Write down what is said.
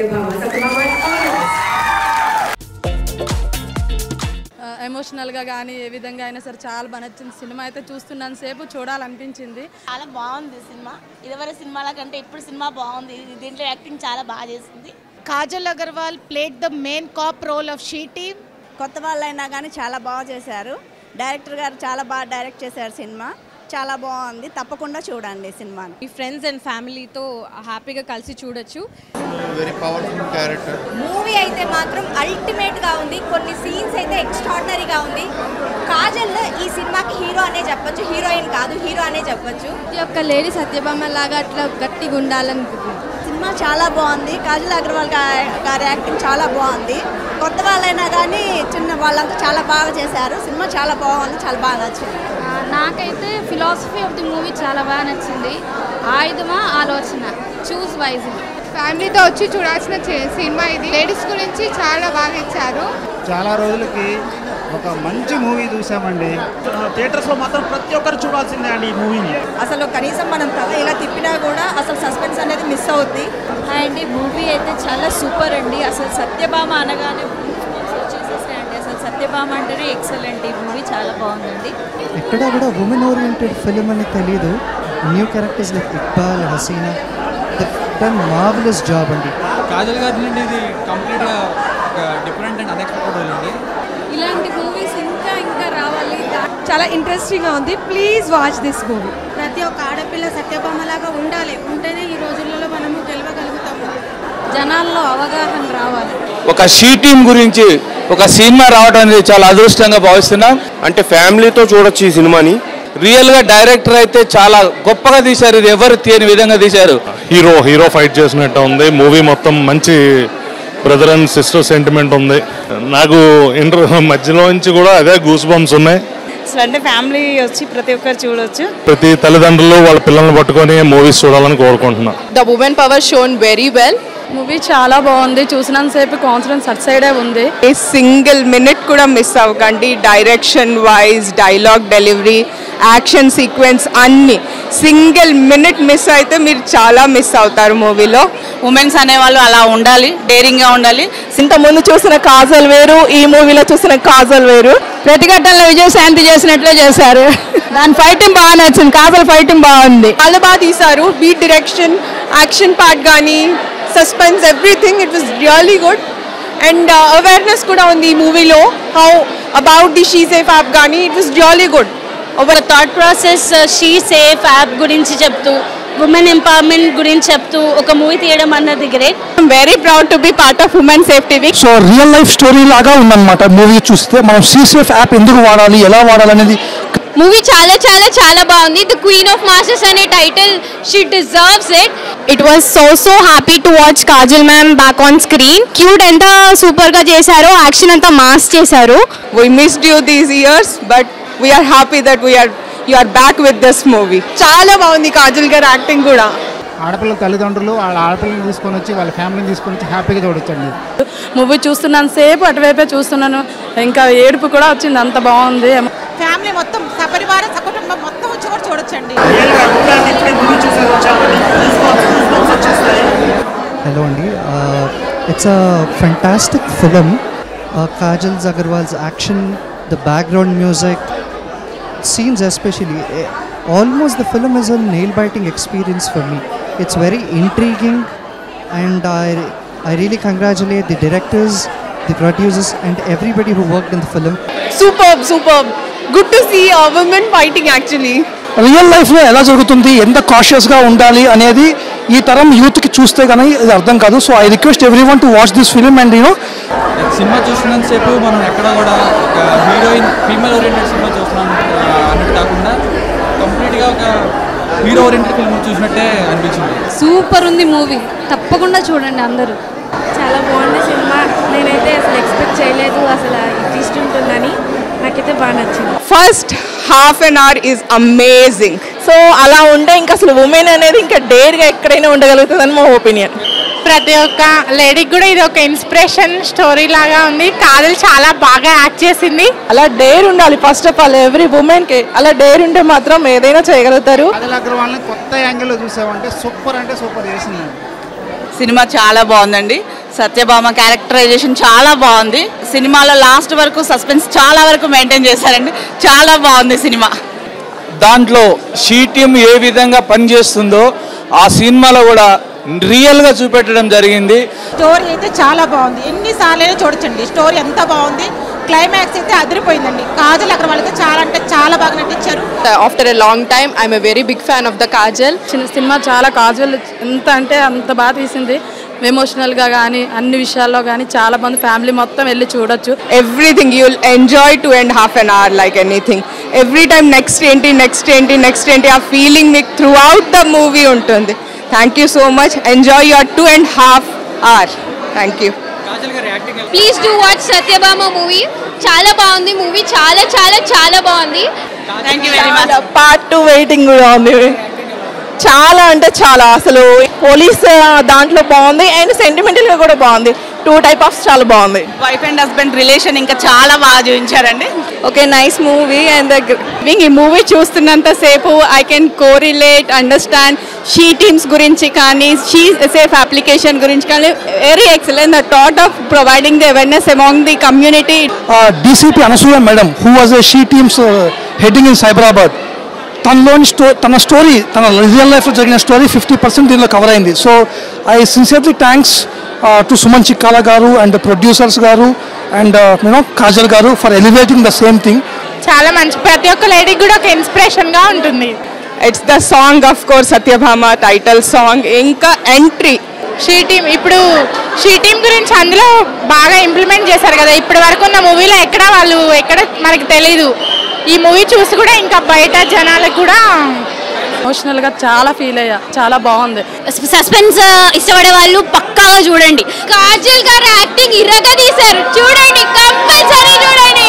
Satyabhama. Satyabhama, all of us. ఎమోషనల్గా కానీ ఏ విధంగా అయినా సరే చాలా బాగా నచ్చింది సినిమా అయితే చూస్తున్నాను సేపు చూడాలనిపించింది చాలా బాగుంది సినిమా ఇదివరకు సినిమాల కంటే ఇప్పుడు సినిమా బాగుంది దీంట్లో యాక్టింగ్ చాలా బాగా చేసింది Kajal Aggarwal played the main cop role of she team కొత్త వాళ్ళైనా కానీ చాలా బాగా చేశారు డైరెక్టర్ గారు చాలా బాగా డైరెక్ట్ చేశారు సినిమా చాలా బాగుంది తప్పకుండా చూడండి సినిమాని మీ ఫ్రెండ్స్ అండ్ ఫ్యామిలీతో హ్యాపీగా కలిసి చూడొచ్చు వెరీ పవర్ఫుల్ క్యారెక్టర్ మూవీ అయితే మాత్రం అల్టిమేట్గా ఉంది కొన్ని సీన్స్ అయితే ఎక్స్ట్రాడినరీగా ఉంది కాజల్ ఈ సినిమాకి హీరో అనే చెప్పొచ్చు హీరోయిన్ కాదు హీరో అనే చెప్పొచ్చు ఈ యొక్క లేడీ సత్యభామ లాగా అట్లా గట్టిగా ఉండాలనుకుంటున్నాను సినిమా చాలా బాగుంది కాజల్ అగర్వాల్ గారి యాక్టింగ్ చాలా బాగుంది కొత్త వాళ్ళైనా కానీ చిన్న వాళ్ళంతా చాలా బాగా చేశారు సినిమా చాలా బాగుంది చాలా బాగా నచ్చింది నాకైతే ఫిలాసఫీ ఆఫ్ ది మూవీ చాలా బాగా నచ్చింది ఆయుధమా ఆలోచన చూస్ వైజ్ ఫ్యామిలీతో వచ్చి చూడాల్సిన సినిమా ఇది లేడీస్ గురించి చాలా బాగా ఇచ్చారు చాలా రోజులకి ఒక మంచి మూవీ చూసామండి థియేటర్స్లో మాత్రం ప్రతి ఒక్కరు చూడాల్సిందే అండి ఈ మూవీని అసలు కనీసం మనం తల ఇలా తిప్పినా కూడా అసలు సస్పెన్స్ అనేది మిస్ అవుద్ది అండ్ మూవీ అయితే చాలా సూపర్ అండి అసలు సత్యభామ అనగానే వచ్చేసేసాయండి అసలు సత్యభామ అంటేనే ఎక్సలెంట్ ఈ మూవీ చాలా బాగుందండి ఎక్కడ కూడా ఉమెన్ ఓరియంటెడ్ ఫిలిం అని తెలియదు new characters like Iqbal Hasina done marvellous job అండి కాజల్ గారి నుండి ఇది కంప్లీట్గా డిఫరెంట్ అండ్ అన్ఎక్స్పెక్టెడ్ అండి ఇలాంటి మూవీస్ ఇంకా రావాలి చాలా ఇంట్రెస్టింగ్గా ఉంది ప్లీజ్ వాచ్ దిస్ మూవీ ప్రతి ఒక్క ఆడపిల్ల సత్యభామలాగా ఉండాలి ఉంటేనే ఈ రోజులలో మనము గెలవగలుగుతాము జనాల్లో అవగాహన రావాలి ఒక షీ టీమ్ గురించి ఒక సినిమా రావడం అనేది చాలా అదృష్టంగా భావిస్తున్నాం అంటే ఫ్యామిలీతో చూడొచ్చు ఈ సినిమాని రియల్ గా డైరెక్టర్ అయితే చాలా గొప్పగా తీశారు ఇది ఎవరు తీయని విధంగా తీశారు హీరో ఫైట్ చేసినట్టు ఉంది మూవీ మొత్తం మంచి బ్రదర్ అండ్ సిస్టర్ సెంటిమెంట్ ఉంది నాకు మధ్యలో నుంచి కూడా అదే గూస్ బంప్స్ ఉన్నాయి అంటే ఫ్యామిలీ వచ్చి ప్రతి ఒక్కరు చూడొచ్చు ప్రతి తల్లిదండ్రులు వాళ్ళ పిల్లల్ని పట్టుకొని మూవీస్ చూడాలని కోరుకుంటున్నా the women power shown very well movie చాలా బాగుంది చూసినంతసేపు కాన్ఫిడెన్స్ అట్ సైడే ఉంది సింగిల్ మినిట్ కూడా మిస్ అవ్వకండి direction wise dialogue delivery action sequence అన్ని సింగిల్ మినిట్ మిస్ అయితే మీరు చాలా మిస్ అవుతారు మూవీలో ఉమెన్స్ అనేవాళ్ళు అలా ఉండాలి డేరింగ్గా ఉండాలి ఇంత ముందు చూసిన కాజల్ వేరు ఈ మూవీలో చూసిన కాజల్ వేరు ప్రతిఘటనలో విజయశాంతి చేసినట్లే చేశారు దాని ఫైటింగ్ బాగా నచ్చింది కాజల్ ఫైటింగ్ బాగుంది చాలా బాగా తీశారు బీట్ డైరెక్షన్ యాక్షన్ పార్ట్ కానీ suspense everything it was really good and awareness కూడా ఉంది ఈ మూవీలో how about the she safe app కానీ ఇట్ వాస్ రియల్లీ గుడ్ ఒక thought process she safe app గురించి చెప్తూ ఉమెన్ ఎంపవర్మెంట్ గురించి చెప్తూ ఒక మూవీ తీయడం అన్నది great I'm very proud to be part of women safety week so real life story లాగా ఉందన్నమాట మూవీ చూస్తే మనం సీసేఫ్ యాప్ ఎందుకు వాడాలి ఎలా వాడాలి అనేది మూవీ చాలా చాలా చాలా బాగుంది ది క్వీన్ ఆఫ్ మాస్టర్స్ అనే title she deserves it was so happy to watch Kajal ma'am back on screen cute ఎంత సూపర్ గా చేశారో యాక్షన్ అంతా మాస్ చేశారు we missed you these years but we are happy that you are back with this movie చాలా బాగుంది కాజల్ గారి acting కూడా ఆడపిల్లల తల్లిదండ్రులు వాళ్ళ ఆడపిల్లల్ని తీసుకొని వచ్చి వాళ్ళ ఫ్యామిలీని తీసుకొని వచ్చి హ్యాపీగా చూడొచ్చండి మూవీ చూస్తున్నాను సేపు అటువైపే చూస్తున్నాను ఇంకా ఏడుపు కూడా వచ్చింది అంత బాగుంది ఫ్యామిలీ మొత్తం సపరివార సకుటుంబం మొత్తం వచ్చి కూడా చూడొచ్చండి హలో అండి it's a fantastic film Kajal Aggarwal's action the background music scenes especially almost the film is a nail-biting experience for me. It's very intriguing and I really congratulate the directors, the producers and everybody who worked in the film. Superb good to see women fighting actually real లైఫ్లో ఎలా జరుగుతుంది ఎంత కాషియస్గా ఉండాలి అనేది ఈ తరం యూత్కి చూస్తే కానీ ఇది అర్థం కాదు so I request every one to watch this film and cinema చూసినంతసేపు మనం ఎక్కడ కూడా ఒక హీరోయిన్ ఫీమేల్ ఓరియంటెడ్ సినిమా చూస్తున్నాం అన్నట్టు కాకుండా కంప్లీట్గా ఒక హీరో ఓరియంటెడ్ ఫిల్మ్ చూసినట్టే అనిపించింది సూపర్ ఉంది మూవీ తప్పకుండా చూడండి అందరూ చాలా బాగుంది సినిమా నేనైతే అసలు ఎక్స్పెక్ట్ చేయలేదు అసలు ట్విస్ట్ ఉంటుందని నాకైతే బాగా నచ్చింది first half an hour is amazing so అలా ఉంటే ఇంకా అసలు ఉమెన్ అనేది ఇంకా డేర్గా ఎక్కడైనా ఉండగలుగుతుందని మా ఒపీనియన్ ప్రతి ఒక్క లేడీకి కూడా ఇది ఒక ఇన్స్పిరేషన్ స్టోరీ లాగా ఉంది కాజల్ చాలా బాగా యాక్ట్ చేసింది అలా డేర్ ఉండాలి ఫస్ట్ ఆఫ్ ఆల్ ఎవ్రీ ఉమెన్కి అలా డేర్ ఉంటే మాత్రం ఏదైనా చేయగలుగుతారు కాజల్ అగర్వాల్ని కొత్త యాంగిల్లో చూసామంటే సూపర్ అంటే సూపర్ చేసింది సినిమా చాలా బాగుందండి. సత్యభామ క్యారెక్టరైజేషన్ చాలా బాగుంది. సినిమాలో లాస్ట్ వరకు సస్పెన్స్ చాలా వరకు మెయింటైన్ చేశారండి. చాలా బాగుంది సినిమా. దాంట్లో షీ టీమ్ ఏ విధంగా పనిచేస్తుందో ఆ సినిమాలో కూడా రియల్గా చూపెట్టడం జరిగింది. స్టోరీ అయితే చాలా బాగుంది. ఎన్నిసార్లు చూడొచ్చండి. స్టోరీ ఎంత బాగుంది. క్లైమాక్స్ అయితే అదిరిపోయిందండి. కాజల్ అగర్వాల్ అయితే చాలా అంటే చాలా బాగా నటించారు. After a long time I'm a very big fan of the Kajal. సినిమా చాలా కాజువల్ ఎంత అంటే అంత బాగా తీసింది. ఎమోషనల్గా కానీ అన్ని విషయాల్లో కానీ చాలా మంది ఫ్యామిలీ మొత్తం వెళ్ళి చూడొచ్చు. Everything you will enjoy 2.5 hours like anything. Every time next ఏంటి ఆ ఫీలింగ్ మీకు త్రూ అవుట్ ద మూవీ ఉంటుంది. Thank you so much. Enjoy your 2.5 hours. Thank you. Please do watch Satyabhama movie. చాలా బాగుంది మూవీ. చాలా చాలా చాలా బాగుంది. Thank you very much. Part 2 waiting కూడా ఉంది. చాలా అంటే చాలా అసలు పోలీస్ దాంట్లో బాగుంది అండ్ సెంటిమెంటల్గా కూడా బాగుంది. 2 types చాలా బాగుంది. వైఫ్ అండ్ హస్బెండ్ రిలేషన్ ఇంకా చాలా బాగా చూపించారండి. Okay nice movie. అండ్ ఈ మూవీ చూస్తున్నంత సేపు I can correlate understand She Teams గురించి కానీ షీ సేఫ్ అప్లికేషన్ గురించి కానీ very excellent. The thought of providing the awareness among the community. DCP Anasuya madam who was a She Teams heading in Cyberabad, తన story తన real లైఫ్లో జరిగిన story 50% దీనిలో cover అయింది. So I sincerely thanks to Suman Chikkala గారు and producers గారు and Kajal గారు for elevating the same thing. చాలా మంచి, ప్రతి ఒక్క లేడీకి కూడా ఒక ఇన్స్పిరేషన్గా ఉంటుంది. It's the song of course Satyabhama title song. ఇంకా ఎంట్రీ షీ టీమ్, ఇప్పుడు షీ టీమ్ గురించి అందులో బాగా ఇంప్లిమెంట్ చేశారు కదా. ఇప్పటి వరకు ఉన్న మూవీలో ఎక్కడ మనకి తెలీదు. ఈ మూవీ చూసి కూడా ఇంకా బయట జనాలకు కూడా ఎమోషనల్గా చాలా ఫీల్ అయ్యా. చాలా బాగుంది. సస్పెన్స్ ఇష్టపడే వాళ్ళు పక్కాగా చూడండి. కాజల్ గారు యాక్టింగ్ ఇరగా తీశారు. చూడండి, కంపల్సరీ చూడండి.